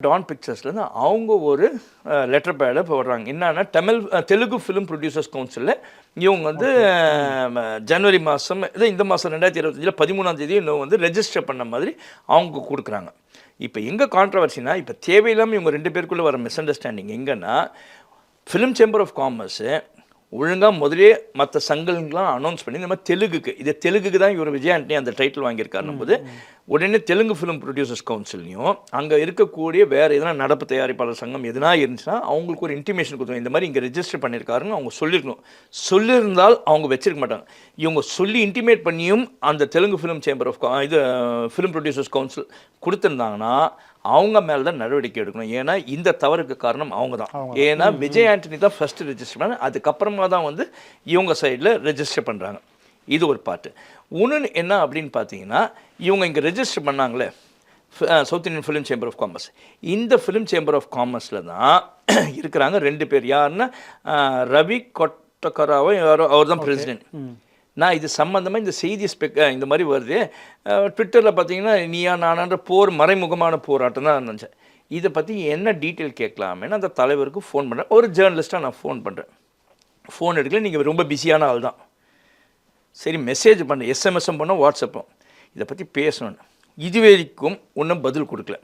Don பிக்சர்ஸ்லேருந்து அவங்க ஒரு letter பேடை போடுறாங்க. என்னன்னா தெலுங்கு ஃபிலிம் ப்ரொடியூசர்ஸ் கவுன்சிலில் இவங்க வந்து ஜனவரி மாதம் இந்த மாதம் 2025 13ஆம் தேதி இன்னும் வந்து ரெஜிஸ்டர் பண்ண மாதிரி அவங்க கொடுக்குறாங்க. இப்போ எங்கே கான்ட்ரவர்சினா, இப்போ தேவையில்லாமல் இவங்க 2 பேருக்குள்ளே வர மிஸ் அண்டர்ஸ்டாண்டிங் எங்கன்னா, ஃபிலிம் சேம்பர் ஆஃப் காமர்ஸு ஒழுங்காக முதலே மற்ற சங்கங்கள்லாம் அனௌன்ஸ் பண்ணி இந்த மாதிரி தெலுங்குக்கு தான் இவர் விஜய் ஆண்டனி அந்த டைட்டில் வாங்கியிருக்காருன்னும் போது உடனே தெலுங்கு ஃபிலிம் ப்ரொடியூசர்ஸ் கவுன்சிலையும் அங்கே இருக்கக்கூடிய வேறு எதனா நடப்பு தயாரிப்பாளர் சங்கம் எதுனா இருந்துச்சுன்னா அவங்களுக்கு ஒரு இன்டிமேஷன் கொடுத்தோம், இந்த மாதிரி இங்கே ரெஜிஸ்டர் பண்ணியிருக்காருன்னு அவங்க சொல்லியிருக்கணும். சொல்லியிருந்தால் அவங்க வச்சிருக்க மாட்டாங்க. இவங்க சொல்லி இன்டிமேட் பண்ணியும் அந்த Telugu film chamber of film producers council கொடுத்துருந்தாங்கன்னா அவங்க மேலே தான் நடவடிக்கை எடுக்கணும். ஏன்னா இந்த தவறுக்கு காரணம் அவங்க தான். ஏன்னா விஜய் ஆண்டனி தான் ஃபஸ்ட்டு ரெஜிஸ்டர் பண்ண, அதுக்கப்புறமா தான் வந்து இவங்க சைடில் ரெஜிஸ்டர் பண்ணுறாங்க. இது ஒரு பாட்டு. ஒன்று என்ன அப்படின்னு பார்த்தீங்கன்னா, இவங்க இங்கே ரெஜிஸ்டர் பண்ணாங்களே south Indian film chamber of commerce, இந்த ஃபிலிம் சேம்பர் ஆஃப் காமர்ஸில் தான் இருக்கிறாங்க 2 பேர். யாருன்னா ரவி கொட்டக்கராவோ யாரோ, அவர் தான் பிரசிடென்ட். நான் இது சம்மந்தமாக இந்த செய்தி இந்த மாதிரி வருது ட்விட்டரில் பார்த்தீங்கன்னா, நீயா நானான்ற மறைமுகமான போராட்டம் தான் நினச்சேன். இதை பற்றி என்ன டீட்டெயில் கேட்கலாமேன்னு அந்த தலைவருக்கு ஃபோன் பண்ணுறேன். ஒரு ஜேர்னலிஸ்ட்டாக நான் ஃபோன் பண்ணுறேன். ஃபோன் எடுக்கல, நீங்கள் ரொம்ப பிஸியான ஆள் தான். சரி, மெசேஜ் பண்ண, எஸ்எம்எஸும் பண்ணோம், வாட்ஸ்அப்பும் இதை பற்றி பேசணுன்னு. இது வரைக்கும் ஒன்றும் பதில் கொடுக்கல.